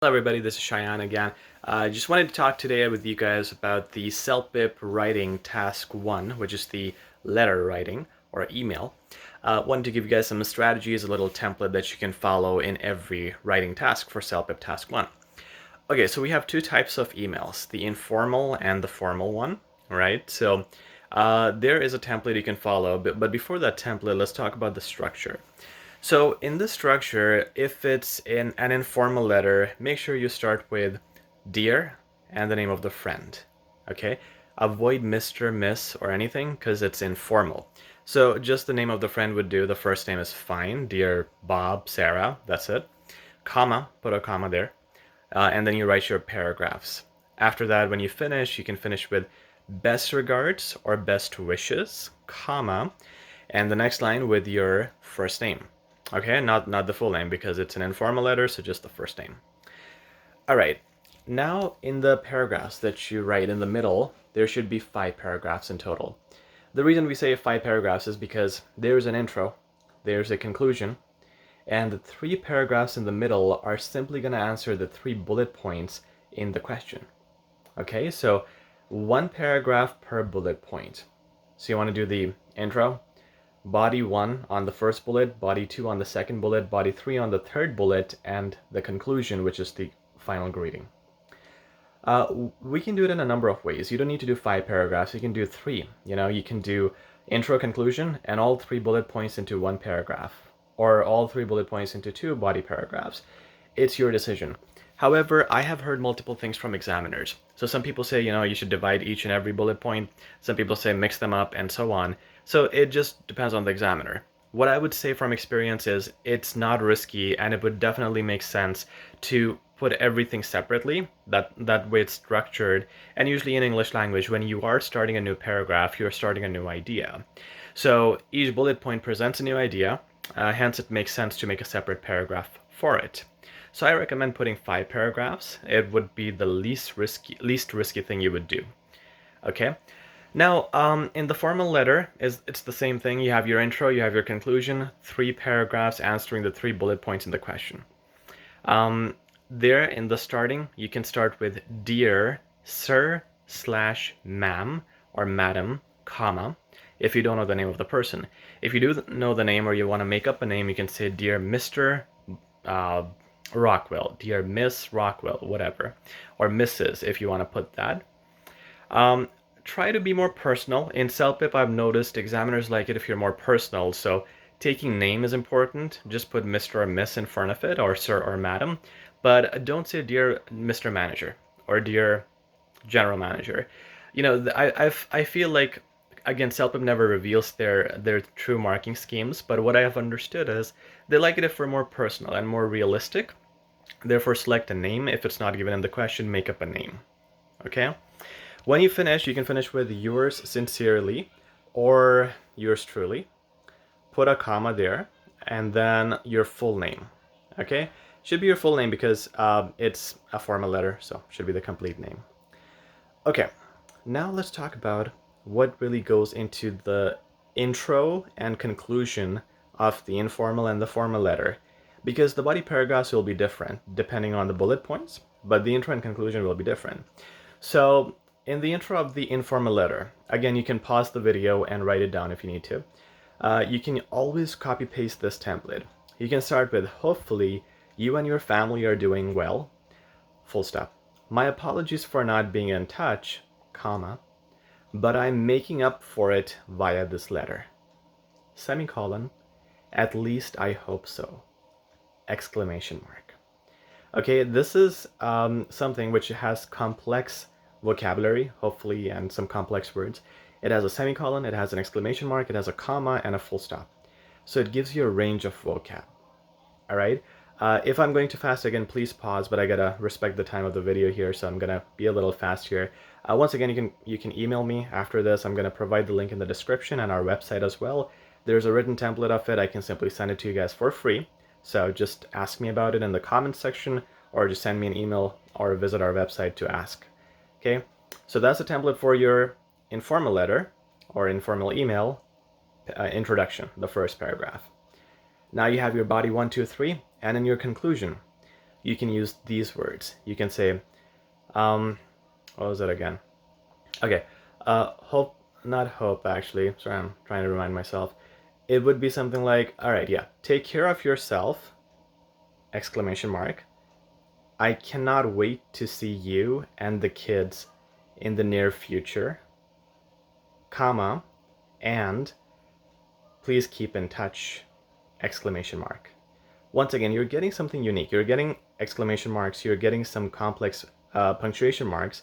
Hello everybody, this is Cheyenne again. I just wanted to talk today with you guys about the CELPIP writing task 1, which is the letter writing or email. Wanted to give you guys some strategies, a little template that you can follow in every writing task for CELPIP task 1. Okay, so we have two types of emails, the informal and the formal one, right? So there is a template you can follow, but before that template, let's talk about the structure. So in the structure, if it's in an informal letter, make sure you start with dear and the name of the friend. Okay? Avoid Mr., Miss, or anything because it's informal. So just the name of the friend would do. The first name is fine. Dear Bob, Sarah, that's it. Comma, put a comma there. And then you write your paragraphs. After that, when you finish, you can finish with best regards or best wishes, comma, and the next line with your first name. Okay, not the full name because it's an informal letter, so just the first name. All right, now in the paragraphs that you write in the middle, there should be 5 paragraphs in total. The reason we say 5 paragraphs is because there's an intro, there's a conclusion, and the 3 paragraphs in the middle are simply going to answer the 3 bullet points in the question. Okay, so 1 paragraph per bullet point. So you want to do the intro, body 1 on the first bullet, body 2 on the second bullet, body 3 on the third bullet, and the conclusion, which is the final greeting. We can do it in a number of ways. You don't need to do 5 paragraphs, you can do 3. You can do intro, conclusion, and all 3 bullet points into 1 paragraph, or all 3 bullet points into 2 body paragraphs. It's your decision. However, I have heard multiple things from examiners. So some people say, you should divide each and every bullet point. Some people say mix them up and so on. So it just depends on the examiner. What I would say from experience is it's not risky and it would definitely make sense to put everything separately. That way it's structured. And usually in English language, when you are starting a new paragraph, you're starting a new idea. So each bullet point presents a new idea. Hence, it makes sense to make a separate paragraph for it. So I recommend putting 5 paragraphs. It would be the least risky thing you would do. Okay. Now, in the formal letter, it's the same thing. You have your intro, you have your conclusion, 3 paragraphs answering the 3 bullet points in the question. There in the starting, you can start with dear sir / ma'am or madam, comma, if you don't know the name of the person. If you do know the name or you want to make up a name, you can say dear Mr. Rockwell, dear Miss Rockwell, whatever, or Mrs. if you want to put that. Try to be more personal. In CELPIP, I've noticed examiners like it if you're more personal, so taking name is important. Just put Mr. or Miss in front of it, or Sir or Madam, but don't say dear Mr. Manager or dear General Manager. I feel like, again, CELPIP never reveals their true marking schemes, but what I have understood is they like it if we're more personal and more realistic. Therefore, select a name. If it's not given in the question, make up a name. Okay? When you finish, you can finish with yours sincerely or yours truly. Put a comma there, and then your full name. Okay? Should be your full name because it's a formal letter, so should be the complete name. Okay, now let's talk about what really goes into the intro and conclusion of the informal and the formal letter, because the body paragraphs will be different depending on the bullet points, but the intro and conclusion will be different. So in the intro of the informal letter, again, you can pause the video and write it down if you need to. You can always copy paste this template. You can start with, hopefully you and your family are doing well, full stop. My apologies for not being in touch, comma, but I'm making up for it via this letter. Semicolon, at least I hope so. Exclamation mark. Okay, this is something which has complex vocabulary, hopefully, and some complex words. It has a semicolon, it has an exclamation mark, it has a comma, and a full stop. So it gives you a range of vocab. All right? If I'm going too fast again, please pause, but I gotta respect the time of the video here, so I'm gonna be a little fast here. Once again, you can email me after this. I'm gonna provide the link in the description and our website as well. There's a written template of it. I can simply send it to you guys for free. So just ask me about it in the comments section, or just send me an email or visit our website to ask. Okay, so that's a template for your informal letter or informal email introduction, the first paragraph. Now you have your body 1, 2, 3, and in your conclusion, you can use these words. You can say, what was it again? Okay, hope, not hope actually, sorry, I'm trying to remind myself. It would be something like, all right, yeah, take care of yourself, exclamation mark. I cannot wait to see you and the kids in the near future, comma, and please keep in touch, exclamation mark. Once again, you're getting something unique. You're getting exclamation marks, you're getting some complex punctuation marks.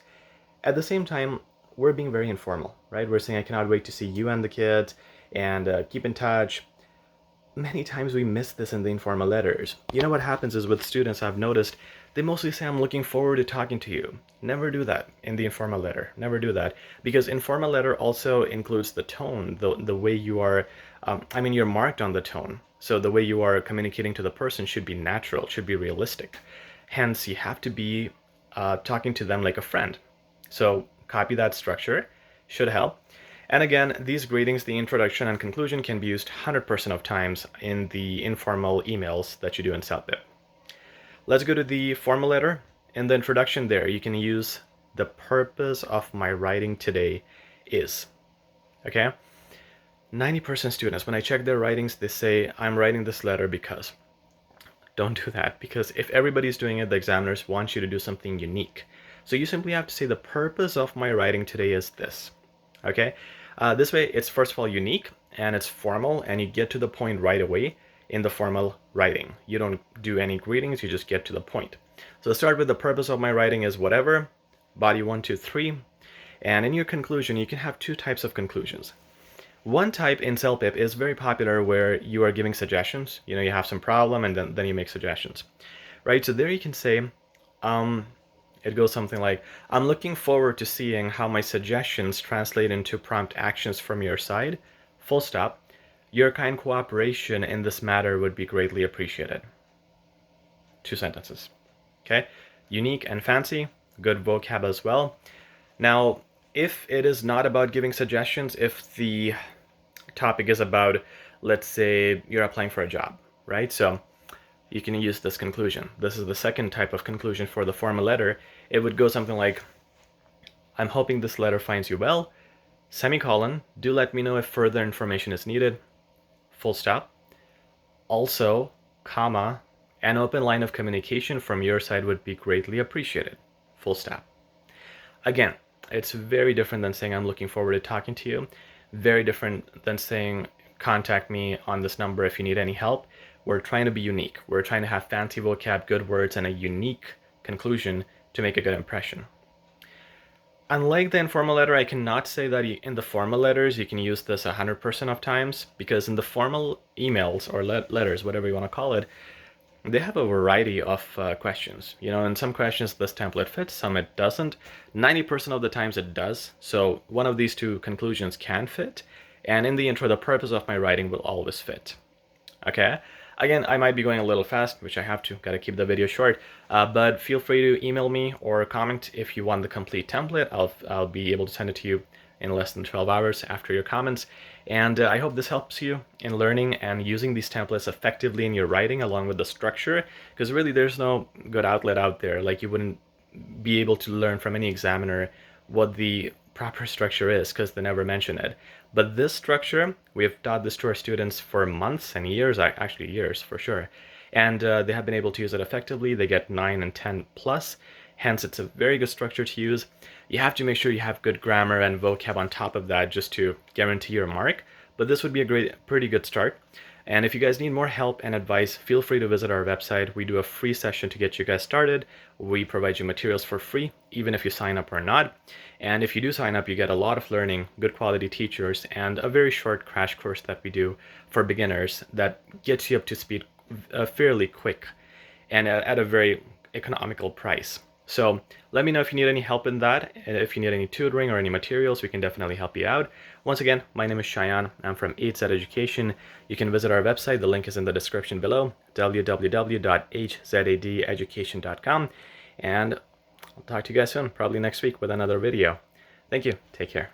At the same time, we're being very informal, right? We're saying, I cannot wait to see you and the kids, and keep in touch. Many times we miss this in the informal letters. You know what happens is with students, I've noticed, they mostly say, I'm looking forward to talking to you. Never do that in the informal letter. Never do that. Because informal letter also includes the tone, the way you are, you're marked on the tone. So the way you are communicating to the person should be natural, should be realistic. Hence, you have to be talking to them like a friend. So copy that structure, should help. And again, these greetings, the introduction and conclusion, can be used 100% of times in the informal emails that you do in CELPIP. Let's go to the formal letter. In the introduction there, you can use the purpose of my writing today is. Okay? 90% students, when I check their writings, they say, I'm writing this letter because. Don't do that, because if everybody's doing it, the examiners want you to do something unique. So you simply have to say the purpose of my writing today is this. Okay? This way, it's first of all unique, and it's formal, and you get to the point right away in the formal writing. You don't do any greetings, you just get to the point. So start with the purpose of my writing is whatever, body 1, 2, 3, and in your conclusion, you can have two types of conclusions. One type in CELPIP is very popular where you are giving suggestions. You know, you have some problem and then you make suggestions, right? So there you can say, it goes something like, I'm looking forward to seeing how my suggestions translate into prompt actions from your side. Full stop. Your kind cooperation in this matter would be greatly appreciated. 2 sentences. Okay? Unique and fancy. Good vocab as well. Now, if it is not about giving suggestions, if the topic is about, let's say, you're applying for a job, right? So you can use this conclusion. This is the second type of conclusion for the formal letter. It would go something like, I'm hoping this letter finds you well, semicolon, do let me know if further information is needed, full stop. Also, comma, an open line of communication from your side would be greatly appreciated, full stop. Again, it's very different than saying I'm looking forward to talking to you. Very different than saying contact me on this number if you need any help. We're trying to be unique. We're trying to have fancy vocab, good words, and a unique conclusion to make a good impression. Unlike the informal letter, I cannot say that in the formal letters you can use this 100% of times, because in the formal emails or letters, whatever you want to call it, they have a variety of questions. You know, in some questions this template fits, some it doesn't. 90% of the times it does. So one of these two conclusions can fit. And in the intro, the purpose of my writing will always fit. Okay? Again, I might be going a little fast, which I have to, gotta keep the video short. But feel free to email me or comment if you want the complete template. I'll be able to send it to you in less than 12 hours after your comments. And I hope this helps you in learning and using these templates effectively in your writing along with the structure, because really there's no good outlet out there. Like, you wouldn't be able to learn from any examiner what the proper structure is because they never mention it. But this structure, we have taught this to our students for months and years, actually years for sure. And they have been able to use it effectively. They get 9 and 10 plus. Hence, it's a very good structure to use. You have to make sure you have good grammar and vocab on top of that just to guarantee your mark. But this would be a pretty good start. And if you guys need more help and advice, feel free to visit our website. We do a free session to get you guys started. We provide you materials for free, even if you sign up or not. And if you do sign up, you get a lot of learning, good quality teachers, and a very short crash course that we do for beginners that gets you up to speed fairly quick and at a very economical price. So let me know if you need any help in that. If you need any tutoring or any materials, we can definitely help you out. Once again, my name is Cheyenne. I'm from HZad Education. You can visit our website. The link is in the description below, www.HZadeducation.com. And I'll talk to you guys soon, probably next week with another video. Thank you. Take care.